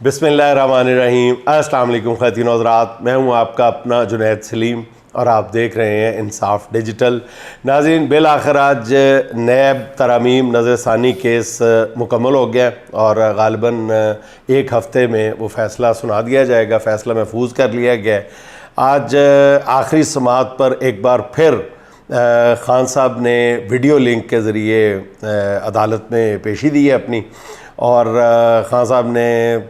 बिस्मिल्लाहिर्रहमानिर्रहीम। अस्सलाम वालेकुम ख़वातीन और हज़रात, मैं हूँ आपका अपना जुनैद सलीम और आप देख रहे हैं इंसाफ डिजिटल। नाज़रीन, बिल आखिर आज नैब तरामीम नज़रसानी केस मुकम्मल हो गया और ग़ालिबन एक हफ़्ते में वो फ़ैसला सुना दिया जाएगा। फ़ैसला महफूज कर लिया गया। आज आखिरी समाअत पर एक बार फिर ख़ान साहब ने वीडियो लिंक के ज़रिए अदालत में पेशी दी है अपनी, और ख़ान साहब ने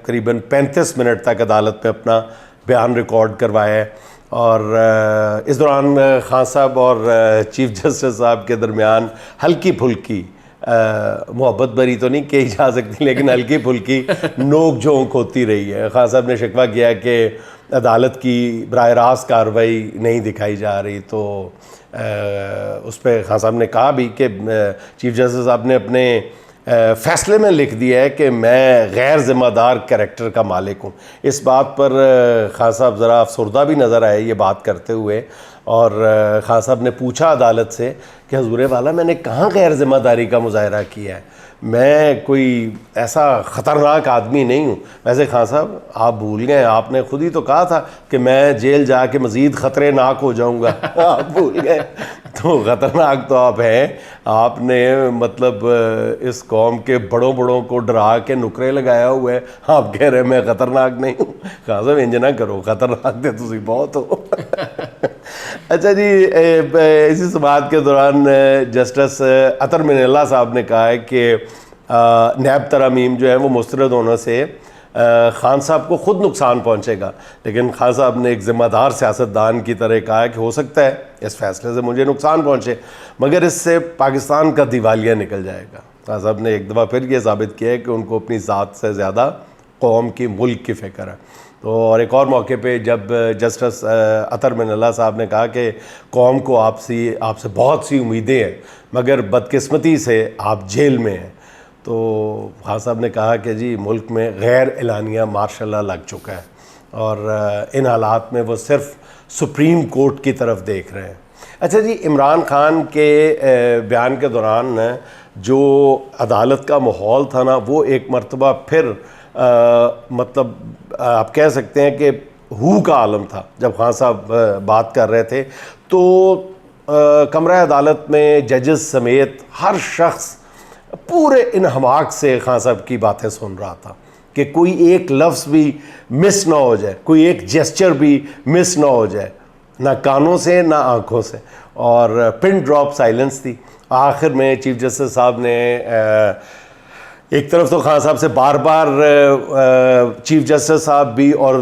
करीबन 35 मिनट तक अदालत में अपना बयान रिकॉर्ड करवाया है। और इस दौरान ख़ान साहब और चीफ़ जस्टिस साहब के दरमियान हल्की फुल्की मोहब्बत भरी तो नहीं कही जा सकती, लेकिन हल्की फुल्की नोक झोंक होती रही है। ख़ान साहब ने शिकवा किया कि अदालत की बराह रास्त कार्रवाई नहीं दिखाई जा रही, तो उस पर ख़ान साहब ने कहा भी कि चीफ़ जस्टिस साहब ने अपने फ़ैसले में लिख दिया है कि मैं गैर ज़िम्मेदार कैरेक्टर का मालिक हूँ। इस बात पर ख़ान साहब ज़रा अफसरदा भी नज़र आए ये बात करते हुए, और ख़ान साहब ने पूछा अदालत से कि हुज़ूर वाला मैंने कहाँ गैर ज़िम्मेदारी का मुज़ाहरा किया है, मैं कोई ऐसा ख़तरनाक आदमी नहीं हूँ। वैसे ख़ान साहब आप भूल गए, आपने खुद ही तो कहा था कि मैं जेल जाके मज़ीद ख़तरनाक हो जाऊँगा। आप भूल गए, तो ख़तरनाक तो आप हैं। आपने मतलब इस कौम के बड़ों बड़ों को डरा के नुकरे लगाया हुआ है, आप कह रहे हैं मैं ख़तरनाक नहीं हूँ। ख़ान साहब इंज ना करो, ख़तरनाक तो तुम बहुत हो। अच्छा जी, इसी समाअत के दौरान जस्टिस अतर मिनल्ला साहब ने कहा है कि नैब तरामीम जो है वो मुस्तरद होने से ख़ान साहब को ख़ुद नुकसान पहुंचेगा, लेकिन ख़ान साहब ने एक ज़िम्मेदार सियासतदान की तरह कहा है कि हो सकता है इस फैसले से मुझे नुकसान पहुंचे, मगर इससे पाकिस्तान का दिवालिया निकल जाएगा। ख़ान साहब ने एक दफ़ा फिर ये साबित किया है कि उनको अपनी ज़ात से ज़्यादा कौम की, मुल्क की फ़िक्र है। तो और एक और मौके पे जब जस्टिस अतर मिनल्ला साहब ने कहा कि कौम को आपसे बहुत सी उम्मीदें हैं, मगर बदकिस्मती से आप जेल में हैं, तो ख़ान साहब ने कहा कि जी मुल्क में गैर एलानिया मार्शल लॉ लग चुका है और इन हालात में वो सिर्फ सुप्रीम कोर्ट की तरफ देख रहे हैं। अच्छा जी, इमरान ख़ान के बयान के दौरान जो अदालत का माहौल था ना, वो एक मरतबा फिर मतलब आप कह सकते हैं कि हू का आलम था। जब ख़ान साहब बात कर रहे थे तो कमरा अदालत में जजेस समेत हर शख्स पूरे इन्हमाक से ख़ान साहब की बातें सुन रहा था कि कोई एक लफ्ज़ भी मिस ना हो जाए, कोई एक जेस्चर भी मिस ना हो जाए, ना कानों से ना आँखों से, और पिन ड्रॉप साइलेंस थी। आखिर में चीफ़ जस्टिस साहब ने एक तरफ तो ख़ान साहब से बार बार चीफ़ जस्टिस साहब भी और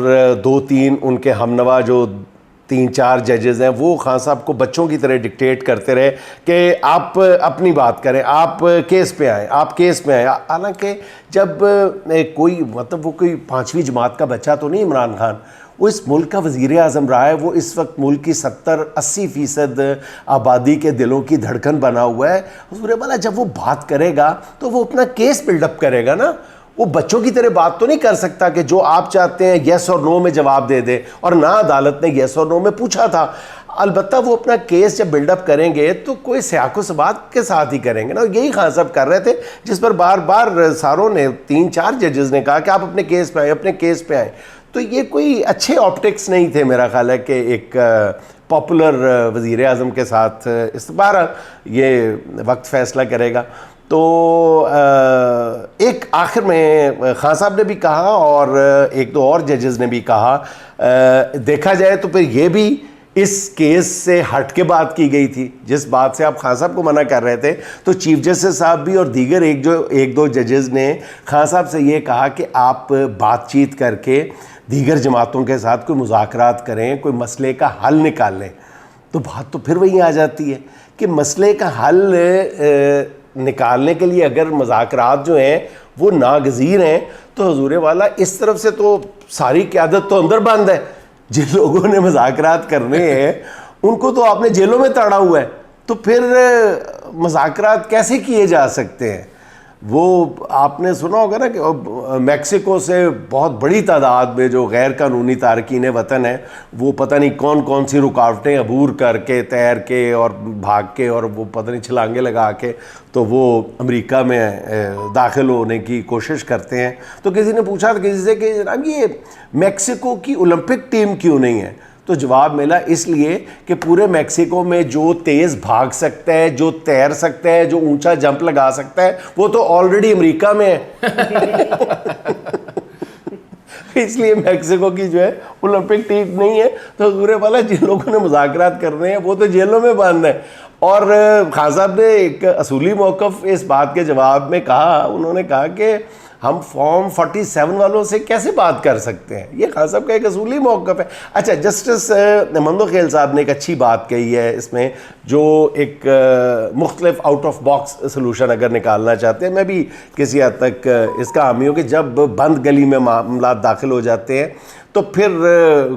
2-3 उनके हमनवा जो 3-4 जजेज़ हैं, वो ख़ान साहब को बच्चों की तरह डिक्टेट करते रहे कि आप अपनी बात करें, आप केस पे आएँ, आप केस पे आएँ। हालांकि जब कोई मतलब वो कोई 5वीं जमात का बच्चा तो नहीं इमरान खान, वो इस मुल्क का वज़ीर आज़म रहा है, वो इस वक्त मुल्क की 70-80% आबादी के दिलों की धड़कन बना हुआ है। हुज़ूर वाला जब वो बात करेगा तो वो अपना केस बिल्डअप करेगा ना, वो बच्चों की तरह बात तो नहीं कर सकता कि जो आप चाहते हैं येस और नो में जवाब दे दे, और ना अदालत ने येस और नो में पूछा था। अलबत्ता वो अपना केस जब बिल्डअप करेंगे तो कोई सियाक़ो सबाक़ के साथ ही करेंगे ना, यही ख़ान साहब कर रहे थे, जिस पर बार बार सारों ने 3-4 जजेस ने कहा कि आप अपने केस पे आए, अपने केस पे आए। तो ये कोई अच्छे ऑप्टिक्स नहीं थे, मेरा ख्याल है कि एक पॉपुलर वज़ीर आज़म के साथ इस बार ये वक्त फ़ैसला करेगा। तो एक आखिर में ख़ान साहब ने भी कहा और एक दो और जजेस ने भी कहा, देखा जाए तो फिर ये भी इस केस से हट के बात की गई थी। जिस बात से आप ख़ान साहब को मना कर रहे थे, तो चीफ़ जस्टिस साहब भी और दीगर एक दो जजेस ने ख़ान साहब से ये कहा कि आप बातचीत करके दीगर जमातों के साथ कोई मुज़ाकरात करें, कोई मसले का हल निकालें। तो बात तो फिर वहीं आ जाती है कि मसले का हल निकालने के लिए अगर मुज़ाकरात जो हैं वो नागज़ीर हैं, तो हुज़ूर वाला इस तरफ से तो सारी क़यादत तो अंदर बंद है। जिन लोगों ने मुज़ाकरात करने हैं उनको तो आपने जेलों में ताड़ा हुआ है, तो फिर मुज़ाकरात कैसे किए जा सकते हैं? वो आपने सुना होगा ना कि मेक्सिको से बहुत बड़ी तादाद में जो गैर कानूनी तारकीन वतन है वो पता नहीं कौन कौन सी रुकावटें अबूर करके, तैर के और भाग के और वो पता नहीं छलांगे लगा के तो वो अमेरिका में दाखिल होने की कोशिश करते हैं। तो किसी ने पूछा था किसी से कि जनाब ये मेक्सिको की ओलंपिक टीम क्यों नहीं है? तो जवाब मिला इसलिए कि पूरे मेक्सिको में जो तेज़ भाग सकता है, जो तैर सकता है, जो ऊंचा जंप लगा सकता है, वो तो ऑलरेडी अमेरिका में है। इसलिए मेक्सिको की जो है ओलंपिक टीम नहीं है। तो सूर्य वाला जिन लोगों ने मुज़ाकरात कर रहे हैं वो तो जेलों में बंद है। और खान साहब ने एक असूली मौक़िफ़ इस बात के जवाब में कहा, उन्होंने कहा कि हम फॉर्म 47 वालों से कैसे बात कर सकते हैं? ये खान साहब का एक असूली मौक़िफ़ है। अच्छा, जस्टिस मंदोखेल साहब ने एक अच्छी बात कही है इसमें, जो एक मुख्तलिफ आउट ऑफ बॉक्स सलूशन अगर निकालना चाहते हैं। मैं भी किसी हद तक इसका हामी हूँ कि जब बंद गली में मामला दाखिल हो जाते हैं तो फिर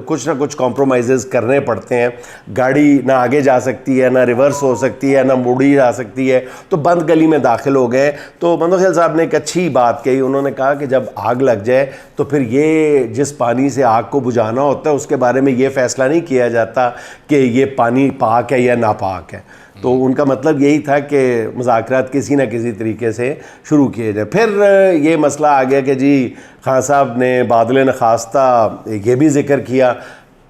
कुछ ना कुछ कॉम्प्रोमाइज़ करने पड़ते हैं। गाड़ी ना आगे जा सकती है, ना रिवर्स हो सकती है, ना मुड़ी जा सकती है। तो बंद गली में दाखिल हो गए। तो मंदोखेल साहब ने एक अच्छी बात कही, उन्होंने कहा कि जब आग लग जाए तो फिर ये जिस पानी से आग को बुझाना होता है उसके बारे में ये फ़ैसला नहीं किया जाता कि ये पानी पाक है या नापाक है। तो उनका मतलब यही था कि मुज़ाकरात किसी न किसी तरीके से शुरू किए जाए। फिर ये मसला आ गया कि जी खान साहब ने बादल नखास्ता ये भी ज़िक्र किया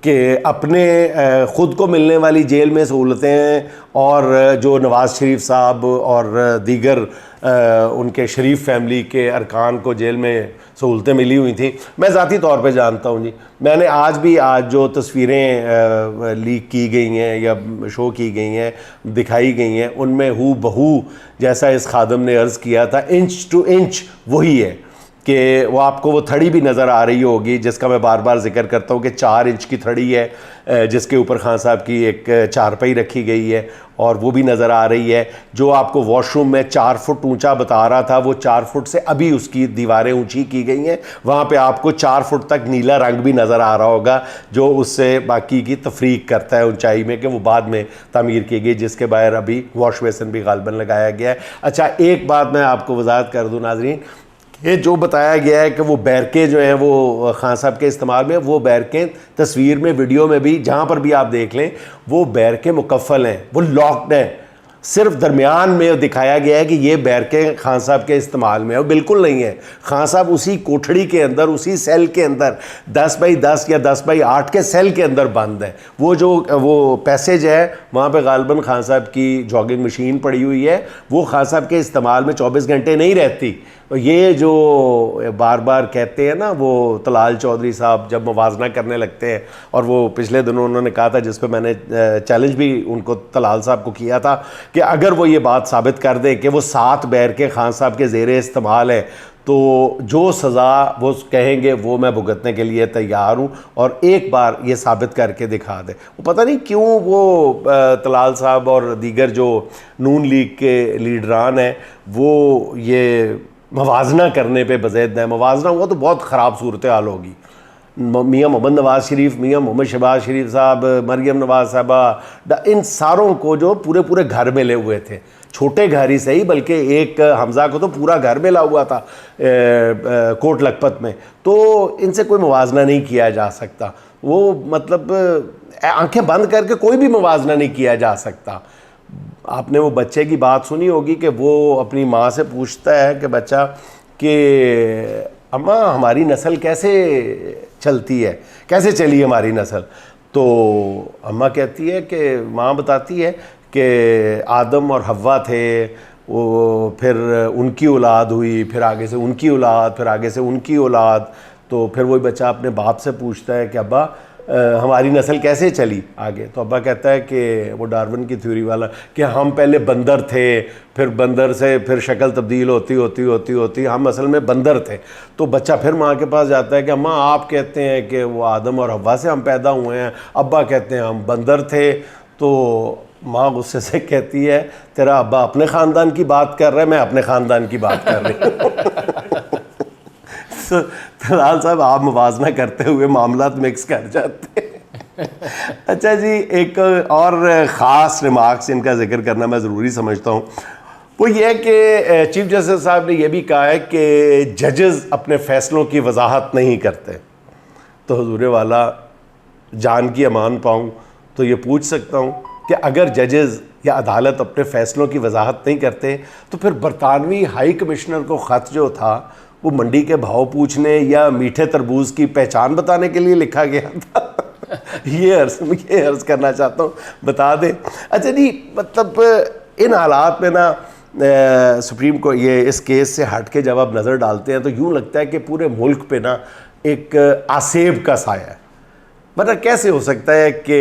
कि अपने ख़ुद को मिलने वाली जेल में सहूलतें और जो नवाज़ शरीफ साहब और दीगर उनके शरीफ फैमिली के अरकान को जेल में सहूलतें मिली हुई थी, मैं ज़ाती तौर पे जानता हूँ जी। मैंने आज जो तस्वीरें लीक की गई हैं या शो की गई हैं, दिखाई गई हैं, उनमें हू बहू जैसा इस खादम ने अर्ज़ किया था, इंच टू इंच वही है कि वो आपको वो थड़ी भी नज़र आ रही होगी जिसका मैं बार बार जिक्र करता हूँ कि 4 इंच की थड़ी है जिसके ऊपर खान साहब की एक चारपाई रखी गई है और वो भी नज़र आ रही है। जो आपको वॉशरूम में 4 फुट ऊंचा बता रहा था वो 4 फुट से अभी उसकी दीवारें ऊंची की गई हैं। वहाँ पे आपको 4 फुट तक नीला रंग भी नज़र आ रहा होगा जो उससे बाकी की तफरीक करता है ऊंचाई में, कि वो बाद में तामीर की गई, जिसके बाहर अभी वॉश बेसिन भी गालबन लगाया गया है। अच्छा, एक बात मैं आपको वजाहत कर दूँ नाजरीन, ये जो बताया गया है कि वो बैरकें जो हैं वो खान साहब के इस्तेमाल में, वो बैरकें तस्वीर में, वीडियो में भी, जहाँ पर भी आप देख लें, वो बैरकें मुकफ़ल हैं, वो लॉक्ड हैं। सिर्फ दरमियान में दिखाया गया है कि ये बैरकें खान साहब के इस्तेमाल में है, वो बिल्कुल नहीं है। खान साहब उसी कोठड़ी के अंदर, उसी सेल के अंदर 10 बाई 10 या 10 बाई 8 के सेल के अंदर बंद है। वो पैसेज है वहाँ पे गालबन खान साहब की जॉगिंग मशीन पड़ी हुई है, वो खान साहब के इस्तेमाल में 24 घंटे नहीं रहती। तो ये जो बार बार कहते हैं ना, वो तलाल चौधरी साहब जब मुवाजना करने लगते हैं, और वो पिछले दिनों उन्होंने कहा था, जिस पे मैंने चैलेंज भी उनको तलाल साहब को किया था, कि अगर वो ये बात साबित कर दे कि वो 7 बैरकें खान साहब के ज़ेरे इस्तेमाल है तो जो सज़ा वो कहेंगे वो मैं भुगतने के लिए तैयार हूँ, और एक बार ये साबित करके दिखा दे। वो पता नहीं क्यों वो तलाल साहब और दीगर जो नून लीग के लीडरान हैं वो ये मवाजना करने पे बज़ेद है। मवाजना हुआ तो बहुत ख़राब सूरत हाल होगी। मियाँ मोहम्मद नवाज़ शरीफ, मियाँ मोहम्मद शहबाज शरीफ साहब, मरियम नवाज़ साहबा, इन सारों को जो पूरे पूरे घर मिले हुए थे, छोटे घर ही सही, बल्कि एक हमज़ा को तो पूरा घर मिला हुआ था कोट लखपत में। तो इनसे कोई मुवाजना नहीं किया जा सकता। वो मतलब आंखें बंद करके कोई भी मुवाजना नहीं किया जा सकता। आपने वो बच्चे की बात सुनी होगी कि वो अपनी माँ से पूछता है कि बच्चा कि अम्मा हमारी नस्ल कैसे चलती है, कैसे चली हमारी नस्ल? तो अम्मा कहती है कि माँ बताती है कि आदम और हव्वा थे, वो फिर उनकी औलाद हुई, फिर आगे से उनकी औलाद, फिर आगे से उनकी औलाद। तो फिर वही बच्चा अपने बाप से पूछता है कि अब्बा हमारी नस्ल कैसे चली आगे? तो अब्बा कहता है कि वो डार्विन की थ्योरी वाला, कि हम पहले बंदर थे, फिर बंदर से फिर शक्ल तब्दील होती हम असल में बंदर थे। तो बच्चा फिर माँ के पास जाता है कि अम्मा आप कहते हैं कि वो आदम और हव्वा से हम पैदा हुए हैं, अब्बा कहते हैं हम बंदर थे। तो माँ गुस्से से कहती है तेरा अब्बा अपने ख़ानदान की बात कर रहा है, मैं अपने ख़ानदान की बात कर रही हूँ। तलाल साहब आप मुवाजना करते हुए मामलात मिक्स कर जाते हैं। अच्छा जी, एक और ख़ास रिमार्क्स इनका जिक्र करना मैं ज़रूरी समझता हूँ। वो ये है कि चीफ जस्टिस साहब ने यह भी कहा है कि जजेस अपने फैसलों की वजाहत नहीं करते। तो हुजूर वाला जान की अमान पाऊँ तो ये पूछ सकता हूँ कि अगर जजेस या अदालत अपने फ़ैसलों की वजाहत नहीं करते तो फिर बरतानवी हाई कमिश्नर को ख़त जो था वो मंडी के भाव पूछने या मीठे तरबूज की पहचान बताने के लिए लिखा गया था। ये अर्ज़ करना चाहता हूँ, बता दें। अच्छा नहीं, मतलब इन हालात में ना सुप्रीम को ये इस केस से हट के जब आप नज़र डालते हैं तो यूँ लगता है कि पूरे मुल्क पे ना एक आसेब का साया है। मतलब कैसे हो सकता है कि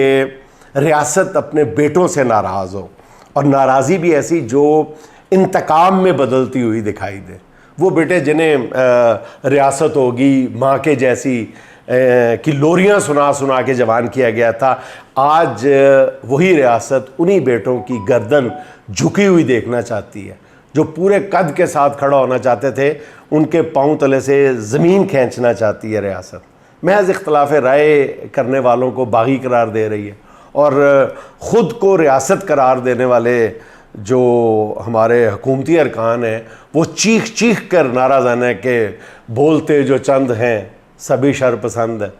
रियासत अपने बेटों से नाराज़ हो, और नाराज़ी भी ऐसी जो इंतकाम में बदलती हुई दिखाई दे। वो बेटे जिन्हें रियासत होगी माँ के जैसी की लोरियाँ सुना सुना के जवान किया गया था, आज वही रियासत उन्हीं बेटों की गर्दन झुकी हुई देखना चाहती है। जो पूरे कद के साथ खड़ा होना चाहते थे, उनके पांव तले से ज़मीन खींचना चाहती है रियासत। महज इख्तलाफ राय करने वालों को बागी करार दे रही है, और ख़ुद को रियासत करार देने वाले जो हमारे हुकूमती अरकान हैं वो चीख चीख कर नाराज़ाना के बोलते जो चंद हैं सभी शर पसंद है।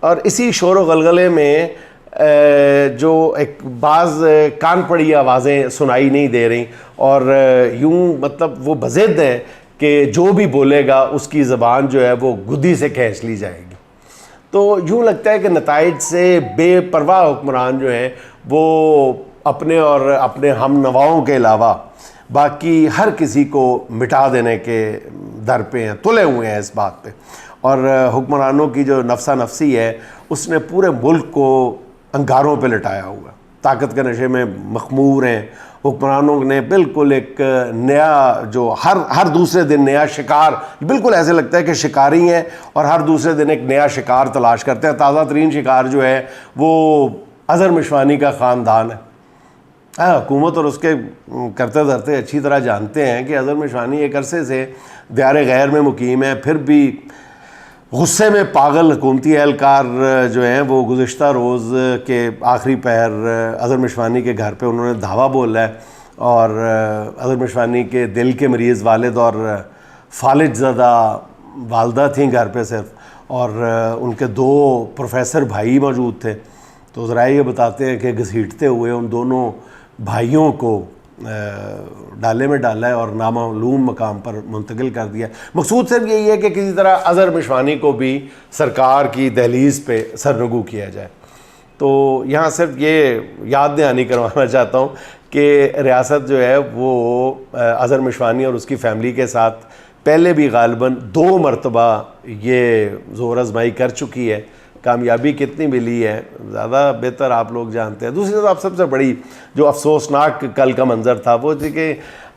और इसी शोर व गलगले में जो एक बाज़ कान पड़ी आवाज़ें सुनाई नहीं दे रही, और यूँ मतलब वो बज़िद है कि जो भी बोलेगा उसकी ज़बान जो है वो गुद्दी से खींच ली जाएगी। तो यूँ लगता है कि नताइज से बेपरवाह हुक्मरान जो हैं वो अपने और अपने हम नवाओं के अलावा बाकी हर किसी को मिटा देने के दर पे हैं, तुले हुए हैं इस बात पे। और हुक्मरानों की जो नफसा नफसी है उसने पूरे मुल्क को अंगारों पे लटाया हुआ, ताकत के नशे में मखमूर हैं। हुक्मरानों ने बिल्कुल एक नया जो हर दूसरे दिन नया शिकार, बिल्कुल ऐसे लगता है कि शिकारी हैं और हर दूसरे दिन एक नया शिकार तलाश करते हैं। ताज़ा तरीन शिकार जो है वो अज़हर मिशवानी का ख़ानदान है। हुकूमत और उसके करते धरते अच्छी तरह जानते हैं कि अज़हर मिशवानी एक अरसे से दियार गैर में मुकीम है, फिर भी गुस्से में पागल हुकूमती एहलकार जो हैं वो गुज़िश्ता रोज़ के आखिरी पहर अज़हर मिशवानी के घर पे उन्होंने धावा बोला है, और अज़हर मिशवानी के दिल के मरीज़ वालिद और फालिज ज़दा वालदा थीं घर पे सिर्फ, और उनके 2 प्रोफेसर भाई मौजूद थे। तो ज़रा ये बताते हैं कि घसीटते हुए उन दोनों भाइयों को डाले में डाला है और नामालूम मकाम पर मुंतकिल कर दिया। मकसूद सिर्फ यही है कि किसी तरह अज़हर मिशवानी को भी सरकार की दहलीज़ पे सरनगू किया जाए। तो यहाँ सिर्फ ये याद दहानी करवाना चाहता हूँ कि रियासत जो है वो अज़हर मिशवानी और उसकी फ़ैमिली के साथ पहले भी गालिबन 2 मरतबा ये ज़ोर आज़माई कर चुकी है। कामयाबी कितनी मिली है ज़्यादा बेहतर आप लोग जानते हैं। दूसरी तरफ सबसे बड़ी जो अफसोसनाक कल का मंज़र था वो थी कि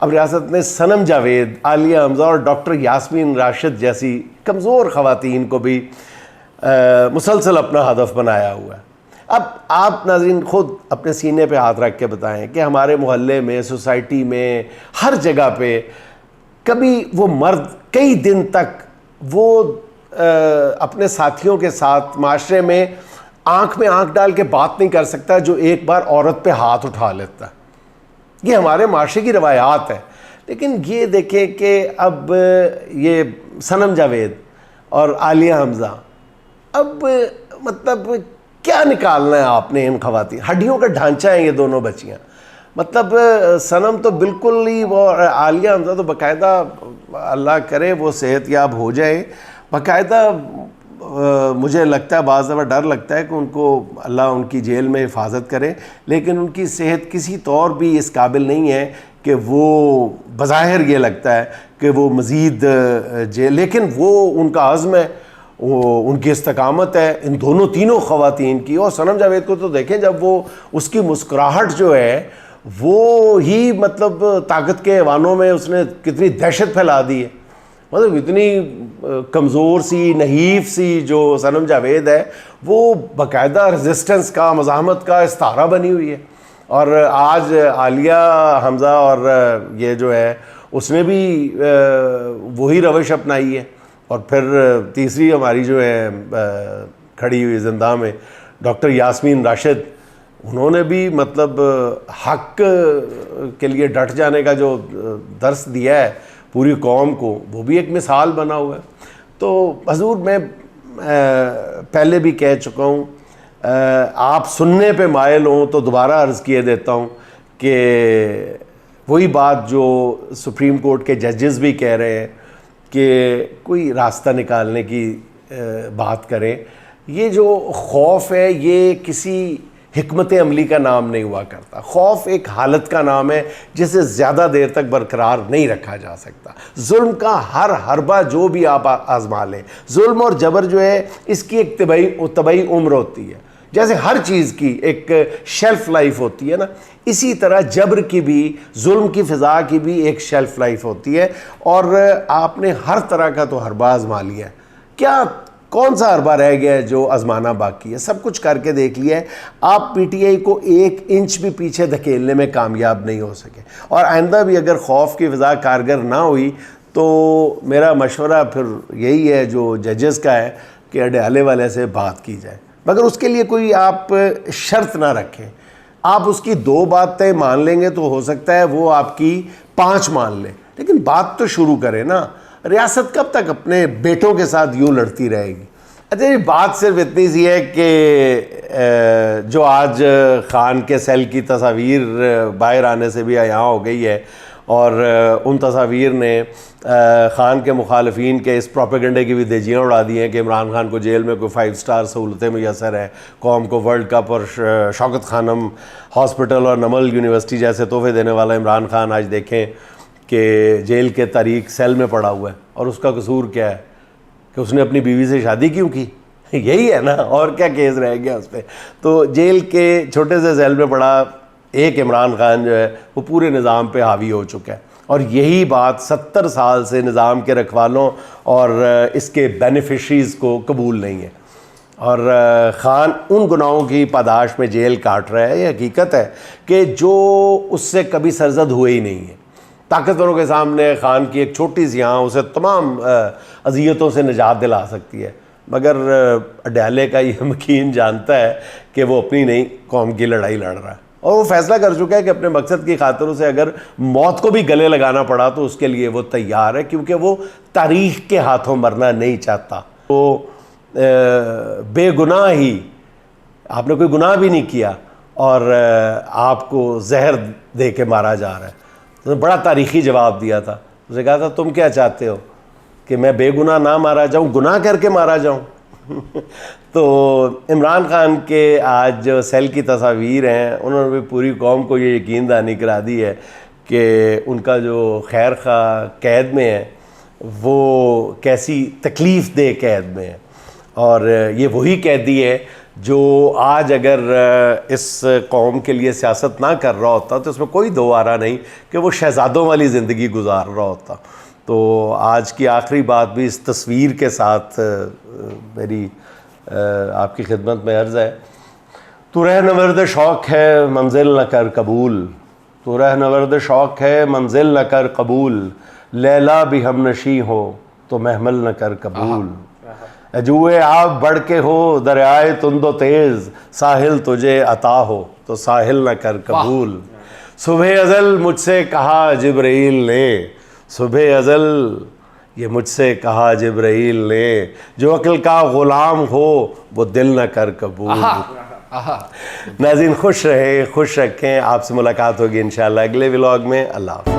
अब रियासत ने सनम जावेद, आलिया हमज़ा और डॉक्टर यास्मीन राशिद जैसी कमज़ोर ख़वातीन को भी मुसलसल अपना हदफ बनाया हुआ है। अब आप नाज़रीन ख़ुद अपने सीने पे हाथ रख के बताएं कि हमारे मोहल्ले में, सोसाइटी में, हर जगह पे कभी वो मर्द कई दिन तक वो अपने साथियों के साथ माशरे में आंख डाल के बात नहीं कर सकता जो एक बार औरत पे हाथ उठा लेता। ये हमारे माशरे की रवायात है। लेकिन ये देखें कि अब ये सनम जावेद और आलिया हमज़ा, अब मतलब क्या निकालना है आपने इन ख़वातीन? हड्डियों का ढांचा है ये दोनों बच्चियाँ। मतलब सनम तो बिल्कुल ही, वो आलिया हमज़ा तो बाकायदा, अल्लाह करे वो सेहतयाब हो जाए, बाकायदा मुझे लगता है बाज़ दफ़ा डर लगता है कि उनको अल्लाह उनकी जेल में हिफाजत करे, लेकिन उनकी सेहत किसी तौर भी इस काबिल नहीं है कि वो बज़ाहिर ये लगता है कि वो मज़ीद जेल, लेकिन वो उनका अज़्म है, वो उनकी इस्तकामत है इन दोनों तीनों ख़वातीन की। और सनम जावेद को तो देखें, जब वो उसकी मुस्कुराहट जो है वो ही मतलब ताकत के ऐवानों में उसने कितनी दहशत फैला दी है। मतलब इतनी कमज़ोर सी, नहीफ सी जो सनम जावेद है वो बाकायदा रेजिस्टेंस का, मज़ाहमत का इस्तारा बनी हुई है। और आज आलिया हमज़ा और ये जो है उसने भी वही रवश अपनाई है। और फिर तीसरी हमारी जो है खड़ी हुई ज़िंदा में डॉक्टर यास्मीन राशिद, उन्होंने भी मतलब हक के लिए डट जाने का जो दर्स दिया है पूरी कौम को, वो भी एक मिसाल बना हुआ है। तो हजूर मैं पहले भी कह चुका हूँ, आप सुनने पे मायल हों तो दोबारा अर्ज़ किए देता हूँ कि वही बात जो सुप्रीम कोर्ट के जजेस भी कह रहे हैं कि कोई रास्ता निकालने की बात करें। ये जो खौफ है ये किसी हिकमत अमली का नाम नहीं हुआ करता। खौफ एक हालत का नाम है जिसे ज़्यादा देर तक बरकरार नहीं रखा जा सकता। जुल्म का हर हरबा जो भी आप आजमा लें, जुल्म और जबर जो है इसकी एक तबई उम्र होती है। जैसे हर चीज़ की एक शेल्फ़ लाइफ होती है ना, इसी तरह जबर की भी, जुल्म की फ़िज़ा की भी एक शेल्फ़ लाइफ होती है। और आपने हर तरह का तो हरबा आजमा लिया है, क्या कौन सा हरबा रह गया है जो आजमाना बाकी है? सब कुछ करके देख लिया है। आप पीटीआई को 1 इंच भी पीछे धकेलने में कामयाब नहीं हो सके। और आइंदा भी अगर खौफ की फ़िज़ा कारगर ना हुई तो मेरा मशवरा फिर यही है जो जजेस का है कि अडयाले वाले से बात की जाए, मगर उसके लिए कोई आप शर्त ना रखें। आप उसकी 2 बातें मान लेंगे तो हो सकता है वो आपकी 5 मान लें, लेकिन बात तो शुरू करें ना। रियासत कब तक अपने बेटों के साथ यूँ लड़ती रहेगी? अच्छा, ये बात सिर्फ इतनी सी है कि जो आज ख़ान के सेल की तस्वीर बाहर आने से भी यहाँ हो गई है और उन तस्वीर ने ख़ान के मुखालफिन के इस प्रोपेगेंडे की भी धज्जियाँ उड़ा दी हैं कि इमरान खान को जेल में कोई 5 स्टार सहूलतें मैसर है, कौम को वर्ल्ड कप और शौकत खानम हॉस्पिटल और नमल यूनिवर्सिटी जैसे तोहफे देने वाला इमरान खान आज देखें कि जेल के तारीख सेल में पड़ा हुआ है। और उसका कसूर क्या है कि उसने अपनी बीवी से शादी क्यों की? यही है ना, और क्या केस रह गया उस पर? तो जेल के छोटे से सेल में पड़ा एक इमरान खान जो है वो पूरे निज़ाम पे हावी हो चुका है। और यही बात 70 साल से निज़ाम के रखवालों और इसके बेनिफिशरीज़ को कबूल नहीं है। और ख़ान उन गुनाहों की पादाश में जेल काट रहा है। ये हकीकत है कि जो उससे कभी सरजद हुए ही नहीं है। ताकतवरों के सामने ख़ान की एक छोटी सी यहाँ उसे तमाम अज़ियतों से निजात दिला सकती है, मगर अडयाले का ये मकीन जानता है कि वो अपनी नहीं कौम की लड़ाई लड़ रहा है और वो फैसला कर चुका है कि अपने मकसद की खातिर से अगर मौत को भी गले लगाना पड़ा तो उसके लिए वो तैयार है, क्योंकि वो तारीख़ के हाथों मरना नहीं चाहता। तो बेगुनाह ही, आपने कोई गुनाह भी नहीं किया और आपको जहर दे के मारा जा रहा है। तो बड़ा तारीख़ी जवाब दिया था। उसने कहा था तुम क्या चाहते हो कि मैं बेगुनाह ना मारा जाऊं, गुनाह करके मारा जाऊं? तो इमरान खान के आज जो सेल की तस्वीर हैं उन्होंने भी पूरी कौम को ये यकीन दहानी करा दी है कि उनका जो खैर खा कैद में है वो कैसी तकलीफ़ दे कैद में है। और ये वही कैदी है जो आज अगर इस कौम के लिए सियासत ना कर रहा होता तो इसमें कोई दो आरा नहीं कि वो शहज़ादों वाली ज़िंदगी गुजार रहा होता। तो आज की आखिरी बात भी इस तस्वीर के साथ मेरी आपकी खिदमत में अर्ज़ है। तू रह नवर्द शौक़ है मंजिल न कर कबूल, तू रह नवर्द शौक़ है मंजिल न कर कबूल, लैला भी हमनशी हो तो महमल न कर कबूल। जुए आप बढ़ के हो दरियाए तुंदो तेज़, साहिल तुझे अता हो तो साहिल न कर कबूल। सुबह अज़ल मुझसे कहा जिब्राइल ने, सुबह अज़ल ये मुझसे कहा जिब्राइल ने, जो अक्ल का ग़ुलाम हो वो दिल न कर कबूल। नाज़रीन खुश रहे, खुश रखें। आपसे मुलाकात होगी इंशाअल्लाह अगले व्लॉग में। अल्लाह।